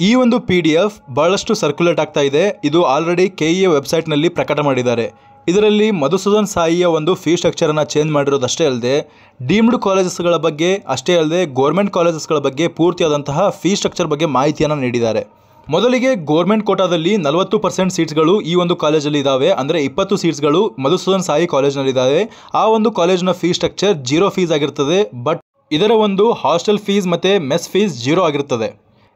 ಈ ಒಂದು PDF ಬಹಳಷ್ಟು ಸರ್ಕ್ಯುಲೇಟ್ ಆಗ್ತಾ ಇದೆ. ಇದು ಆಲ್ರೆಡಿ KEA ವೆಬ್ಸೈಟ್ನಲ್ಲಿ ಪ್ರಕಟ ಮಾಡಿದ್ದಾರೆ. ಇದರಲ್ಲಿ ಮಧುಸೂದನ್ ಸಾಯಿಯ ಒಂದು ಫೀ ಸ್ಟ್ರಕ್ಚರನ್ನು ಚೇಂಜ್ ಮಾಡಿರೋದಷ್ಟೇ ಅಲ್ಲದೆ ಡೀಮ್ಡ್ ಕಾಲೇಜಸ್ಗಳ ಬಗ್ಗೆ ಅಷ್ಟೇ ಅಲ್ಲದೆ ಗೌರ್ಮೆಂಟ್ ಕಾಲೇಜಸ್ಗಳ ಬಗ್ಗೆ ಪೂರ್ತಿಯಾದಂತಹ ಫೀ ಸ್ಟ್ರಕ್ಚರ್ ಬಗ್ಗೆ ಮಾಹಿತಿಯನ್ನು ನೀಡಿದ್ದಾರೆ. ಮೊದಲಿಗೆ ಗೌರ್ಮೆಂಟ್ ಕೋಟಾದಲ್ಲಿ 40% ಸೀಟ್ಸ್ಗಳು ಈ ಒಂದು ಕಾಲೇಜಲ್ಲಿ ಇದ್ದಾವೆ. ಅಂದರೆ 20 ಸೀಟ್ಸ್ಗಳು ಮಧುಸೂದನ್ ಸಾಯಿ ಕಾಲೇಜ್ನಲ್ಲಿದ್ದಾವೆ. ಆ ಒಂದು ಕಾಲೇಜಿನ ಫೀ ಸ್ಟ್ರಕ್ಚರ್ 0 ಫೀಸ್ ಆಗಿರ್ತದೆ. ಬಟ್ ಇದರ ಒಂದು ಹಾಸ್ಟೆಲ್ ಫೀಸ್ ಮತ್ತು ಮೆಸ್ ಫೀಸ್ 0 ಆಗಿರ್ತದೆ.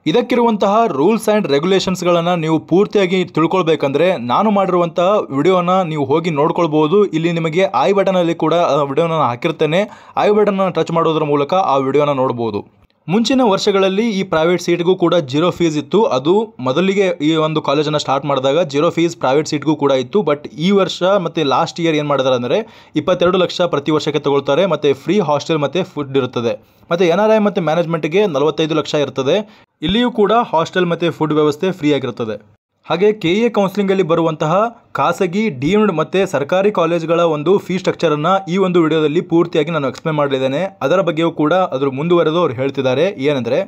ಇದಕ್ಕಿರುವಂತಹ ರೂಲ್ಸ್ ಆ್ಯಂಡ್ ರೆಗ್ಯುಲೇಷನ್ಸ್ಗಳನ್ನು ನೀವು ಪೂರ್ತಿಯಾಗಿ ತಿಳ್ಕೊಳ್ಬೇಕಂದ್ರೆ ನಾನು ಮಾಡಿರುವಂತಹ ವಿಡಿಯೋನ ನೀವು ಹೋಗಿ ನೋಡ್ಕೊಳ್ಬೋದು. ಇಲ್ಲಿ ನಿಮಗೆ ಐ ಬಟನಲ್ಲಿ ಕೂಡ ವಿಡಿಯೋನ ಹಾಕಿರ್ತೇನೆ. ಐ ಬಟನ್ನ ಟಚ್ ಮಾಡೋದ್ರ ಮೂಲಕ ಆ ವಿಡಿಯೋನ ನೋಡ್ಬೋದು. ಮುಂಚಿನ ವರ್ಷಗಳಲ್ಲಿ ಈ ಪ್ರೈವೇಟ್ ಸೀಟ್ಗೂ ಕೂಡ 0 ಫೀಸ್ ಇತ್ತು. ಅದು ಮೊದಲಿಗೆ ಈ ಒಂದು ಕಾಲೇಜನ್ನು ಸ್ಟಾರ್ಟ್ ಮಾಡಿದಾಗ 0 ಫೀಸ್ ಪ್ರೈವೇಟ್ ಸೀಟ್ಗೂ ಕೂಡ ಇತ್ತು. ಬಟ್ ಈ ವರ್ಷ ಮತ್ತು ಲಾಸ್ಟ್ ಇಯರ್ ಏನು ಮಾಡಿದ್ದಾರೆ ಅಂದರೆ 22 ಲಕ್ಷ ಪ್ರತಿ ವರ್ಷಕ್ಕೆ ತಗೊಳ್ತಾರೆ. ಮತ್ತು ಫ್ರೀ ಹಾಸ್ಟೆಲ್ ಮತ್ತು ಫುಡ್ ಇರುತ್ತದೆ. ಮತ್ತು NRI ಮತ್ತು ಮ್ಯಾನೇಜ್ಮೆಂಟ್ಗೆ 45 ಲಕ್ಷ ಇರ್ತದೆ. ಇಲ್ಲಿಯೂ ಕೂಡ ಹಾಸ್ಟೆಲ್ ಮತ್ತು ಫುಡ್ ವ್ಯವಸ್ಥೆ ಫ್ರೀ ಆಗಿರುತ್ತದೆ. ಹಾಗೆ KEA ಕೌನ್ಸಿಲಿಂಗಲ್ಲಿ ಬರುವಂತಹ ಖಾಸಗಿ ಡೀಮ್ಡ್ ಮತ್ತು ಸರ್ಕಾರಿ ಕಾಲೇಜ್ಗಳ ಒಂದು ಫೀ ಸ್ಟ್ರಕ್ಚರನ್ನು ಈ ಒಂದು ವಿಡಿಯೋದಲ್ಲಿ ಪೂರ್ತಿಯಾಗಿ ನಾನು ಎಕ್ಸ್ಪ್ಲೇನ್ ಮಾಡಲಿದ್ದೇನೆ. ಅದರ ಬಗ್ಗೆಯೂ ಕೂಡ ಅದ್ರ ಮುಂದುವರೆದು ಅವ್ರು ಹೇಳ್ತಿದ್ದಾರೆ. ಏನಂದರೆ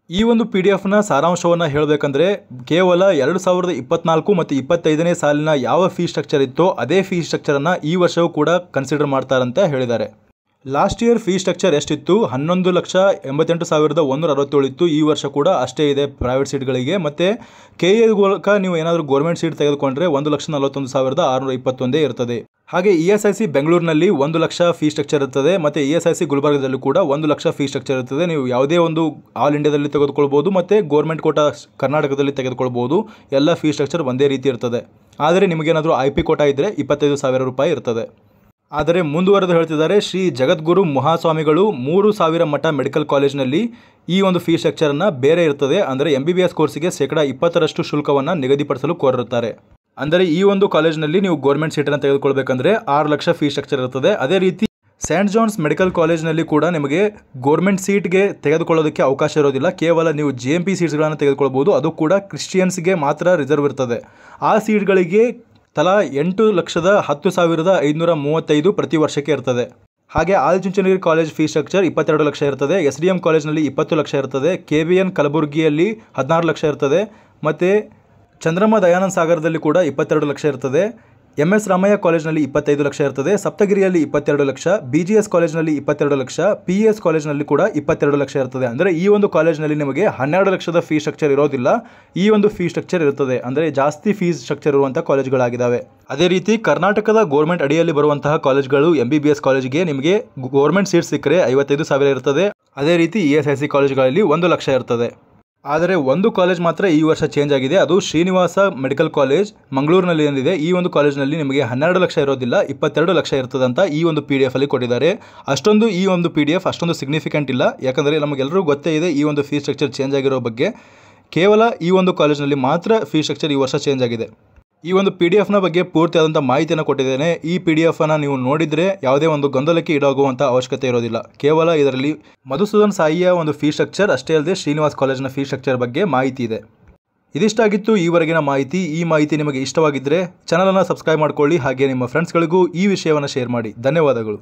ಈ ಒಂದು PDF ಸಾರಾಂಶವನ್ನು ಹೇಳಬೇಕಂದ್ರೆ ಕೇವಲ 2024 ಮತ್ತು 25ನೇ ಸಾಲಿನ ಯಾವ ಫೀ ಸ್ಟ್ರಕ್ಚರ್ ಇತ್ತೋ ಅದೇ ಫೀ ಸ್ಟ್ರಕ್ಚರನ್ನು ಈ ವರ್ಷವೂ ಕೂಡ ಕನ್ಸಿಡರ್ ಮಾಡ್ತಾರಂತ ಹೇಳಿದ್ದಾರೆ. ಲಾಸ್ಟ್ ಇಯರ್ ಫೀ ಸ್ಟ್ರಕ್ಚರ್ ಎಷ್ಟಿತ್ತು? 11,88,167 ಇತ್ತು. ಈ ವರ್ಷ ಕೂಡ ಅಷ್ಟೇ ಇದೆ ಪ್ರೈವೇಟ್ ಸೀಟ್ಗಳಿಗೆ. ಮತ್ತು KEA ಮೂಲಕ ನೀವು ಏನಾದರೂ ಗೌರ್ಮೆಂಟ್ ಸೀಟ್ ತೆಗೆದುಕೊಂಡ್ರೆ 1,41,621 ಇರ್ತದೆ. ಹಾಗೆ ESIC ಬೆಂಗಳೂರಿನಲ್ಲಿ 1 ಲಕ್ಷ ಫೀ ಸ್ಟ್ರಕ್ಚರ್ ಇರ್ತದೆ. ಮತ್ತು ESIC ಗುಲ್ಬರ್ಗದಲ್ಲಿ ಕೂಡ 1 ಲಕ್ಷ ಫೀ ಸ್ಟ್ರಕ್ಚರ್ ಇರ್ತದೆ. ನೀವು ಯಾವುದೇ ಒಂದು ಆಲ್ ಇಂಡಿಯಾದಲ್ಲಿ ತೆಗೆದುಕೊಳ್ಬೋದು ಮತ್ತು ಗೌರ್ಮೆಂಟ್ ಕೋಟಾ ಕರ್ನಾಟಕದಲ್ಲಿ ತೆಗೆದುಕೊಳ್ಬೋದು. ಎಲ್ಲ ಫೀ ಸ್ಟ್ರಕ್ಚರ್ ಒಂದೇ ರೀತಿ ಇರ್ತದೆ. ಆದರೆ ನಿಮಗೇನಾದರೂ IP ಕೋಟಾ ಇದ್ದರೆ 25,000 ರೂಪಾಯಿ ಇರ್ತದೆ. ಆದರೆ ಮುಂದುವರೆದು ಹೇಳ್ತಿದ್ದಾರೆ, ಶ್ರೀ ಜಗದ್ಗುರು ಮಹಾಸ್ವಾಮಿಗಳು 3,000 ಮಠ ಮೆಡಿಕಲ್ ಕಾಲೇಜಿನಲ್ಲಿ ಈ ಒಂದು ಫೀ ಸ್ಟ್ರಕ್ಚರನ್ನು ಬೇರೆ ಇರ್ತದೆ. ಅಂದರೆ MBBS ಕೋರ್ಸಿಗೆ 20% ಶುಲ್ಕವನ್ನು ನಿಗದಿಪಡಿಸಲು ಕೋರಿರುತ್ತಾರೆ. ಅಂದರೆ ಈ ಒಂದು ಕಾಲೇಜಿನಲ್ಲಿ ನೀವು ಗೌರ್ಮೆಂಟ್ ಸೀಟನ್ನು ತೆಗೆದುಕೊಳ್ಬೇಕಂದ್ರೆ 6 ಲಕ್ಷ ಫೀ ಸ್ಟ್ರಕ್ಚರ್ ಇರ್ತದೆ. ಅದೇ ರೀತಿ ಸೇಂಟ್ ಜಾನ್ಸ್ ಮೆಡಿಕಲ್ ಕಾಲೇಜಿನಲ್ಲಿ ಕೂಡ ನಿಮಗೆ ಗೌರ್ಮೆಂಟ್ ಸೀಟ್ಗೆ ತೆಗೆದುಕೊಳ್ಳೋದಕ್ಕೆ ಅವಕಾಶ ಇರೋದಿಲ್ಲ. ಕೇವಲ ನೀವು GMP ಸೀಟ್ಸ್ಗಳನ್ನು ತೆಗೆದುಕೊಳ್ಬೋದು. ಅದು ಕೂಡ ಕ್ರಿಶ್ಚಿಯನ್ಸ್ಗೆ ಮಾತ್ರ ರಿಸರ್ವ್ ಇರ್ತದೆ. ಆ ಸೀಟ್ಗಳಿಗೆ ತಲಾ 8,10,535 ಪ್ರತಿ ವರ್ಷಕ್ಕೆ ಇರ್ತದೆ. ಹಾಗೆ Adichunchanagiri college fee structure 22 lakh ಇರ್ತದೆ. SDM ಕಾಲೇಜ್ನಲ್ಲಿ 20 ಲಕ್ಷ ಇರ್ತದೆ. KBN ಕಲಬುರಗಿಯಲ್ಲಿ 16 ಲಕ್ಷ ಇರ್ತದೆ. ಮತ್ತು ಚಂದ್ರಮ್ಮ ದಯಾನಂದ ಸಾಗರದಲ್ಲಿ ಕೂಡ 22 ಲಕ್ಷ ಇರ್ತದೆ. MS ರಾಮಯ್ಯ ಕಾಲೇಜ್ನಲ್ಲಿ 25 ಲಕ್ಷ ಇರ್ತದೆ. ಸಪ್ತಗಿರಿಯಲ್ಲಿ 22 ಲಕ್ಷ, BGS ಕಾಲೇಜ್ನಲ್ಲಿ 22 ಲಕ್ಷ, PES ಕಾಲೇಜ್ನಲ್ಲಿ ಕೂಡ 22 ಲಕ್ಷ ಇರ್ತದೆ. ಅಂದರೆ ಈ ಒಂದು ಕಾಲೇಜ್ನಲ್ಲಿ ನಿಮಗೆ 12 ಲಕ್ಷದ ಫೀ ಸ್ಟ್ರಕ್ಚರ್ ಇರೋದಿಲ್ಲ. ಈ ಒಂದು ಫೀ ಸ್ಟ್ರಕ್ಚರ್ ಇರ್ತದೆ. ಅಂದರೆ ಜಾಸ್ತಿ ಫೀಸ್ ಸ್ಟ್ರಕ್ಚರ್ ಇರುವಂಥ ಕಾಲೇಜ್ಗಳಾಗಿದ್ದಾವೆ. ಅದೇ ರೀತಿ ಕರ್ನಾಟಕದ ಗೌರ್ಮೆಂಟ್ ಅಡಿಯಲ್ಲಿ ಬರುವಂತಹ ಕಾಲೇಜ್ಗಳು MBBS ಕಾಲೇಜಿಗೆ ನಿಮಗೆ ಗೌರ್ಮೆಂಟ್ ಸೀಟ್ ಸಿಕ್ಕರೆ 55,000 ಇರ್ತದೆ. ಅದೇ ರೀತಿ ESIC ಕಾಲೇಜ್ಗಳಲ್ಲಿ 1 ಲಕ್ಷ ಇರ್ತದೆ. ಆದರೆ ಒಂದು ಕಾಲೇಜ್ ಮಾತ್ರ ಈ ವರ್ಷ ಚೇಂಜ್ ಆಗಿದೆ. ಅದು ಶ್ರೀನಿವಾಸ ಮೆಡಿಕಲ್ ಕಾಲೇಜ್ ಮಂಗಳೂರಿನಲ್ಲಿ ಏನಿದೆ. ಈ ಒಂದು ಕಾಲೇಜ್ನಲ್ಲಿ ನಿಮಗೆ 12 ಲಕ್ಷ ಇರೋದಿಲ್ಲ, 22 ಲಕ್ಷ ಇರ್ತದಂತ ಈ ಒಂದು PDF ಅಲ್ಲಿ ಕೊಟ್ಟಿದ್ದಾರೆ. ಅಷ್ಟೊಂದು ಈ ಒಂದು PDF ಅಷ್ಟೊಂದು ಸಿಗ್ನಿಫಿಕೆಂಟ್ ಇಲ್ಲ. ಯಾಕಂದರೆ ನಮಗೆಲ್ಲರೂ ಗೊತ್ತೇ ಇದೆ ಈ ಒಂದು ಫೀ ಸ್ಟ್ರಕ್ಚರ್ ಚೇಂಜ್ ಆಗಿರೋ ಬಗ್ಗೆ. ಕೇವಲ ಈ ಒಂದು ಕಾಲೇಜ್ನಲ್ಲಿ ಮಾತ್ರ ಫೀ ಸ್ಟ್ರಕ್ಚರ್ ಈ ವರ್ಷ ಚೇಂಜ್ ಆಗಿದೆ. ಈ ಒಂದು PDFನ ಬಗ್ಗೆ ಪೂರ್ತಿಯಾದಂಥ ಮಾಹಿತಿಯನ್ನು ಕೊಟ್ಟಿದ್ದೇನೆ. ಈ PDFನ್ನು ನೀವು ನೋಡಿದರೆ ಯಾವುದೇ ಒಂದು ಗೊಂದಲಕ್ಕೆ ಈಡಾಗುವಂಥ ಅವಶ್ಯಕತೆ ಇರೋದಿಲ್ಲ. ಕೇವಲ ಇದರಲ್ಲಿ ಮಧುಸೂದನ್ ಸಾಯಿಯ ಒಂದು ಫೀ ಸ್ಟ್ರಕ್ಚರ್ ಅಷ್ಟೇ ಅಲ್ಲದೆ ಶ್ರೀನಿವಾಸ್ ಕಾಲೇಜಿನ ಫೀ ಸ್ಟ್ರಕ್ಚರ್ ಬಗ್ಗೆ ಮಾಹಿತಿ ಇದೆ. ಇದಿಷ್ಟಾಗಿತ್ತು ಈವರೆಗಿನ ಮಾಹಿತಿ. ಈ ಮಾಹಿತಿ ನಿಮಗೆ ಇಷ್ಟವಾಗಿದ್ದರೆ ಚಾನಲನ್ನು ಸಬ್ಸ್ಕ್ರೈಬ್ ಮಾಡ್ಕೊಳ್ಳಿ. ಹಾಗೆ ನಿಮ್ಮ ಫ್ರೆಂಡ್ಸ್ಗಳಿಗೂ ಈ ವಿಷಯವನ್ನು ಶೇರ್ ಮಾಡಿ. ಧನ್ಯವಾದಗಳು.